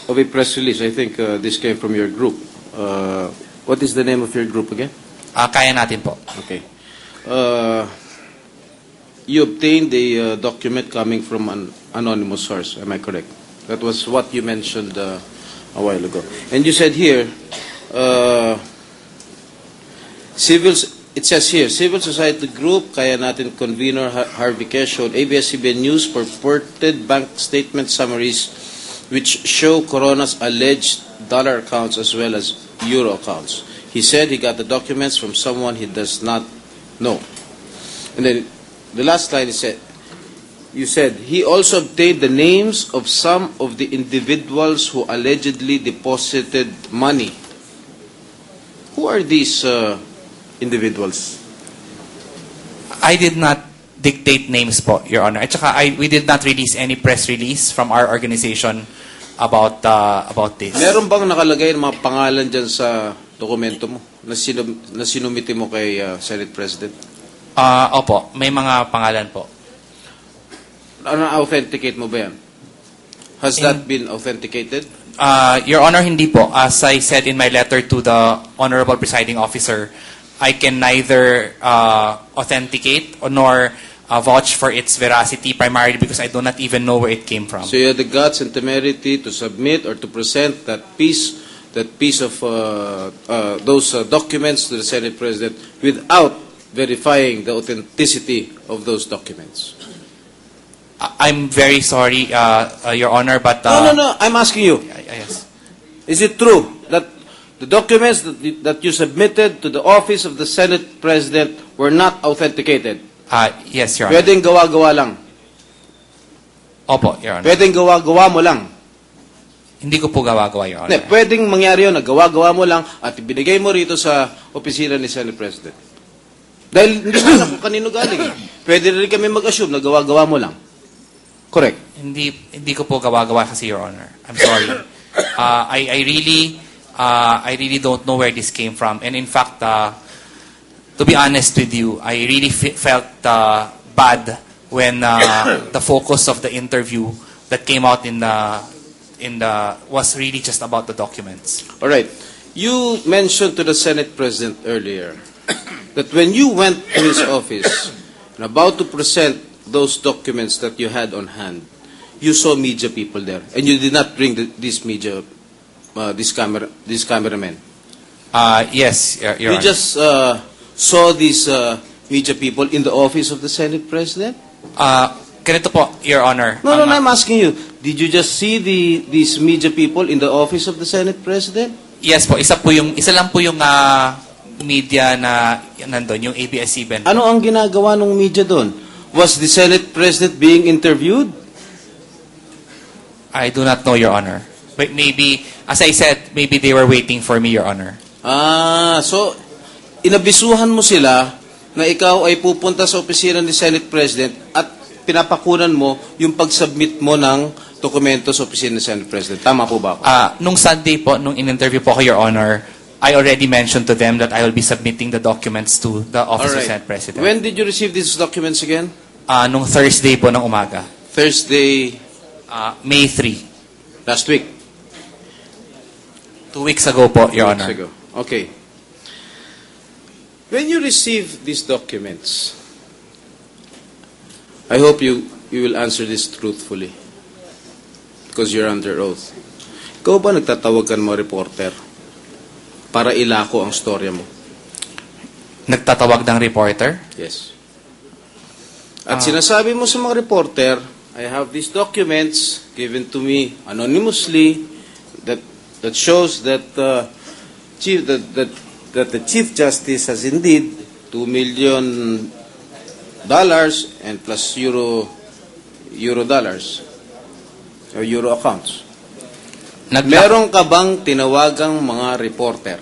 of a press release. I think this came from your group. What is the name of your group again? Kaya natin po. Okay. You obtained a document coming from an anonymous source. Am I correct? That was what you mentioned a while ago. And you said here, it says here, civil society group, Kaya Natin convener Harvey K showed ABS-CBN News purported bank statement summaries which show Corona's alleged dollar accounts as well as euro accounts. He said he got the documents from someone he does not know. And then the last line you said he also obtained the names of some of the individuals who allegedly deposited money. Who are these individuals? I did not dictate names po, Your Honor. At saka we did not release any press release from our organization about this. Meron bang nakalagay ng mga pangalan dyan sa dokumento mo na sinumiti mo kay Senate President? Opo, may mga pangalan po. Na-authenticate mo ba yan? Has that been authenticated? Your Honor, hindi po. As I said in my letter to the Honorable Presiding Officer, I can neither authenticate nor vouch for its veracity, primarily because I do not even know where it came from. So you had the guts and temerity to submit or to present that piece of those documents to the Senate President without verifying the authenticity of those documents. I'm very sorry, Your Honor, but... No. I'm asking you. Yes. Is it true that the documents that you submitted to the office of the Senate President were not authenticated? Yes, Your Honor. Pwedeng gawa-gawa lang. Opo, Your Honor. Pwedeng gawa-gawa mo lang. Hindi ko po gawa-gawa, Your Honor. Hindi, pwedeng mangyari yun na gawa-gawa mo lang at ibinigay mo rito sa opisina ni Senate President. Dahil hindi mo alam kung kanino galing. Pwede rin kami mag-assume na gawa-gawa mo lang. Correct. Hindi ko po gawa-gawa kasi, Your Honor. I'm sorry. I really don't know where this came from. And in fact, to be honest with you, I really felt bad when the focus of the interview that came out was really just about the documents. All right. You mentioned to the Senate President earlier that when you went to his office and about to present those documents that you had on hand, you saw media people there, and you did not bring these cameramen. Yes, Your You Honor. just saw these media people in the office of the Senate President? Ganito po, Your Honor. No, I'm asking you. Did you just see these media people in the office of the Senate President? Yes po, isa lang po yung media na nandun, yung ABS-CBN. Ano ang ginagawa ng media doon? Was the Senate President being interviewed? I do not know, Your Honor. But maybe, as I said, maybe they were waiting for me, Your Honor. So inabisuhan mo sila na ikaw ay pupunta sa opisina ni Senate President at pinapakunan mo yung pag-submit mo ng dokumento sa opisina ni Senate President. Tama po ba ako? Nung Sunday po, nung in-interview po ko, Your Honor, I already mentioned to them that I will be submitting the documents to the Office of Senate President. When did you receive these documents again? Nung Thursday po ng umaga. Thursday, May 3. last week. 2 weeks ago po, Your 2 weeks Honor. ago. Okay. When you receive these documents, I hope you will answer this truthfully because you're under oath. Ikaw ba nagtatawag ka ng mga reporter para ilako ang storya mo? Nagtatawag ng reporter? Yes. At sinasabi mo sa mga reporter, I have these documents given to me anonymously that shows that the Chief Justice has indeed $2 million and plus euro dollars or euro accounts. Meron ka bang tinawagang mga reporter?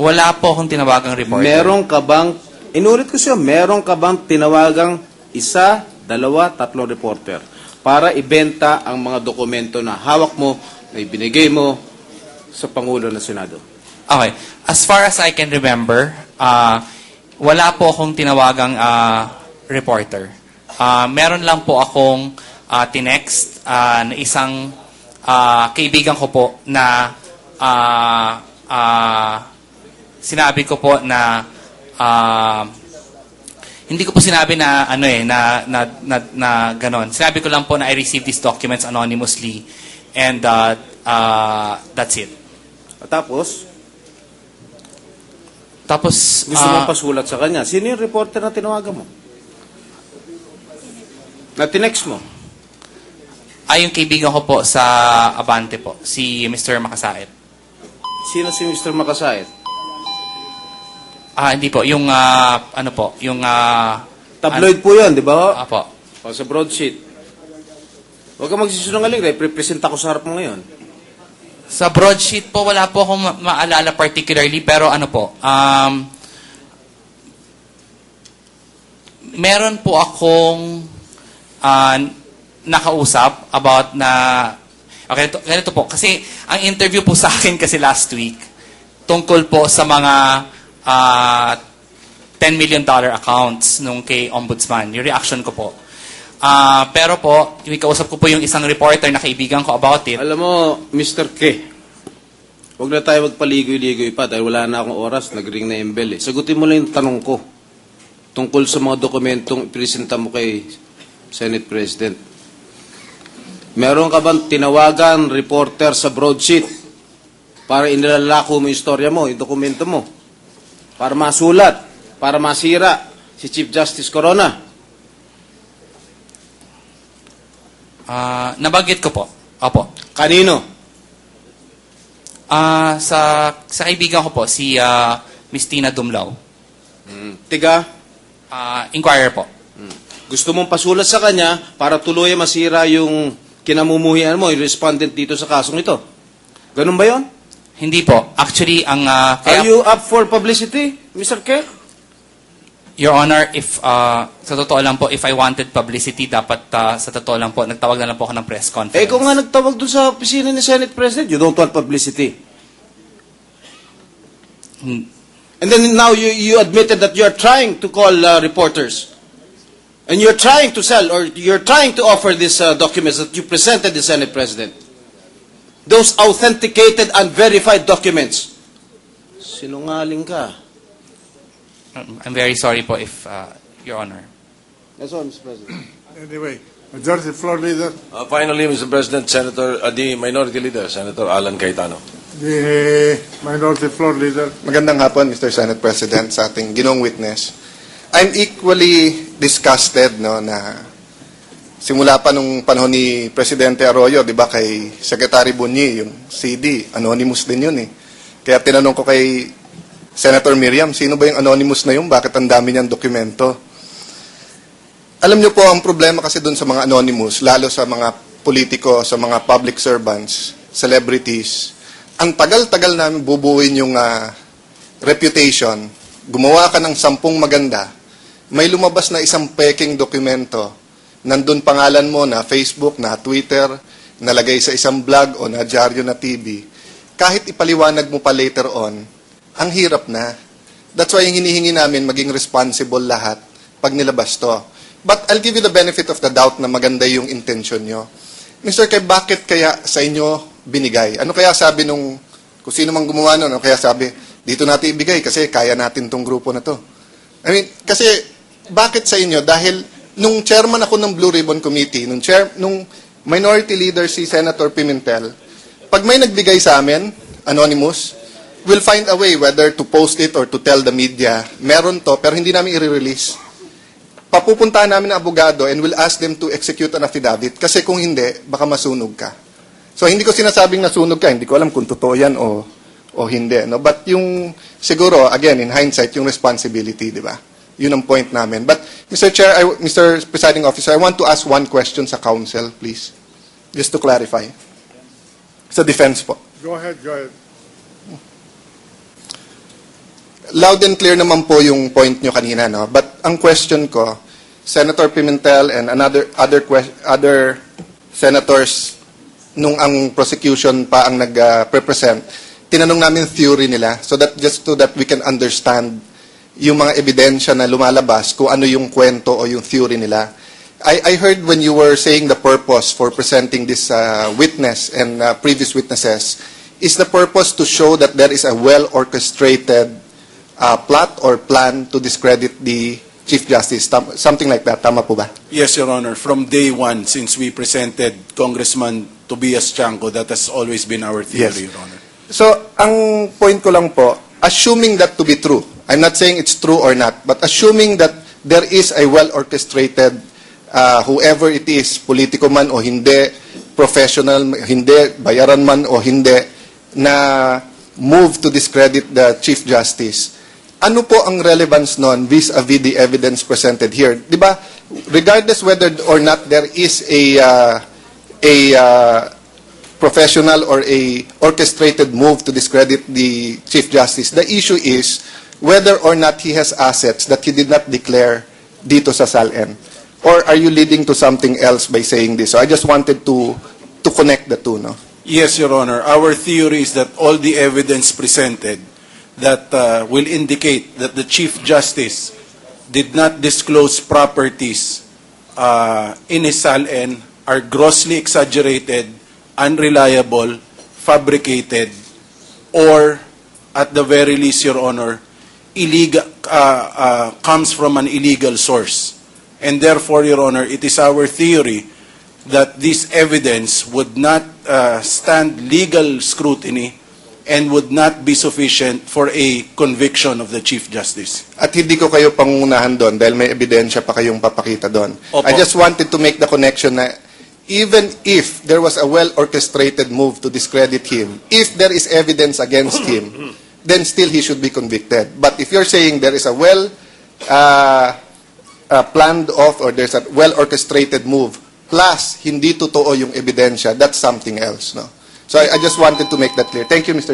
Wala po akong tinawagang reporter. Meron ka bang, inulit ko siya, meron ka bang tinawagang 1, 2, 3 reporter para ibenta ang mga dokumento na hawak mo, na ibinigay mo sa Pangulo ng Senado? Okay. As far as I can remember, wala po akong tinawagang reporter. Meron lang po akong tinext na isang kaibigan ko po na sinabi ko po na hindi ko po sinabi na na ganon. Sinabi ko lang po na I received these documents anonymously and that's it. Tapos, gusto mong pasulat sa kanya. Sino yung reporter na tinawagan mo? Na tinext mo? Yung kaibigan ko po sa Abante po, si Mr. Makasait. Sino si Mr. Makasait? Hindi po, yung Tabloid po yun, di ba? Apo. O, sa broadsheet. Huwag ka magsisunungaling. Represent ako sa harap mo ngayon. Sa broadsheet po, wala po akong maalala particularly, pero meron po akong nakausap about na, okay, ganito po, kasi ang interview po sa akin kasi last week, tungkol po sa mga $10 million accounts nung kay Ombudsman, yung reaction ko po. Pero po, kausap ko po yung isang reporter na kaibigan ko about it. Alam mo, Mr. K, huwag na tayo magpaligoy-ligoy pa dahil wala na akong oras, nag-ring na yung bell eh. Sagutin mo lang yung tanong ko tungkol sa mga dokumentong ipresenta mo kay Senate President. Meron ka bang tinawagan reporter sa broadsheet para inilalako mo yung istorya mo, yung dokumento mo, para masulat, para masira si Chief Justice Corona? Nabanggit ko po. Opo. Kanino? Sa kaibigan ko po, si Miss Tina Dumlao. Tiga? Inquirer po. Gusto mong pasulat sa kanya para tuloy masira yung kinamumuhian mo, yung respondent dito sa kasong ito. Ganun ba yon? Hindi po. Actually, Are you up for publicity, Mr. K? Your Honor, if sa totoo lang po, if I wanted publicity, dapat sa totoo lang po, nagtawag na lang po ako ng press conference. Kung nga nagtawag doon sa opisina ni Senate President, you don't want publicity. And then now you admitted that you're trying to call reporters. And you're trying to sell or you're trying to offer these documents that you presented the Senate President. Those authenticated and verified documents. Sinungaling ka. I'm very sorry po if, Your Honor. That's all, Mr. President. Anyway, Majority Floor Leader, Finally, Mr. President, the Minority Leader, Senator Alan Cayetano. the Minority Floor Leader. Magandang hapon, Mr. Senate President, sa ating ginong witness. I'm equally disgusted na simula pa nung panahon ni Presidente Arroyo, di ba, kay Secretary Bunyi, yung CD, anonymous din yun eh. Kaya tinanong ko kay Senator Miriam, sino ba yung anonymous na yun? Bakit ang dami niyang dokumento? Alam niyo po, ang problema kasi doon sa mga anonymous, lalo sa mga politiko, sa mga public servants, celebrities, ang tagal-tagal namin bubuuin yung reputation, gumawa ka ng 10 maganda, may lumabas na isang peking dokumento, nandun pangalan mo na Facebook, na Twitter, nalagay sa isang blog o na dyaryo na TV, kahit ipaliwanag mo pa later on, ang hirap na. That's why yung hinihingi namin maging responsible lahat pag nilabas to. But I'll give you the benefit of the doubt na maganda yung intention nyo. Mr. Kay, bakit kaya sa inyo binigay? Ano kaya sabi nung, kung sino mang gumawa nun, ano kaya sabi, dito natin ibigay kasi kaya natin tong grupo na to. I mean, kasi bakit sa inyo? Dahil nung chairman ako ng Blue Ribbon Committee, nung minority leader si Senator Pimentel, pag may nagbigay sa amin, anonymous, we'll find a way whether to post it or to tell the media, meron to, pero hindi namin i-release. Papupuntahan namin ang abogado and we'll ask them to execute an affidavit kasi kung hindi, baka masunog ka. So hindi ko sinasabing nasunog ka, hindi ko alam kung totoo yan o hindi. No? But yung, siguro, again, in hindsight, yung responsibility, di ba? Yun ang point namin. But, Mr. Chair, Mr. Presiding Officer, I want to ask one question sa council, please. Just to clarify. Sa defense po. Go ahead, go ahead. Loud and clear naman po yung point nyo kanina, no? But ang question ko, Senator Pimentel and other senators nung ang prosecution pa ang nag-represent, tinanong namin theory nila so that we can understand yung mga ebidensya na lumalabas kung ano yung kwento o yung theory nila. I heard when you were saying the purpose for presenting this witness and previous witnesses, is the purpose to show that there is a well-orchestrated plot or plan to discredit the Chief Justice? Something like that. Tama po ba? Yes, Your Honor. From day one, since we presented Congressman Tobias Chanco, that has always been our theory, Yes. Your Honor. So, ang point ko lang po, assuming that to be true, I'm not saying it's true or not, but assuming that there is a well-orchestrated, whoever it is, politiko man o hindi, professional, hindi, bayaran man o hindi, na move to discredit the Chief Justice, ano po ang relevance nun vis-a-vis the evidence presented here? Di ba, regardless whether or not there is a professional or a orchestrated move to discredit the Chief Justice, the issue is whether or not he has assets that he did not declare dito sa SALN. Or are you leading to something else by saying this? So I just wanted to connect the two, no? Yes, Your Honor. Our theory is that all the evidence presented that will indicate that the Chief Justice did not disclose properties in his SALN are grossly exaggerated, unreliable, fabricated, or at the very least, Your Honor, illegal, comes from an illegal source. And therefore, Your Honor, it is our theory that this evidence would not stand legal scrutiny and would not be sufficient for a conviction of the Chief Justice. At hindi ko kayo pangunahan doon dahil may ebidensya pa kayong papakita doon. Opo. I just wanted to make the connection na even if there was a well-orchestrated move to discredit him, if there is evidence against him, then still he should be convicted. But if you're saying there is a planned off or there's a well-orchestrated move, plus hindi totoo yung ebidensya, that's something else, no? So I just wanted to make that clear. Thank you, Mr.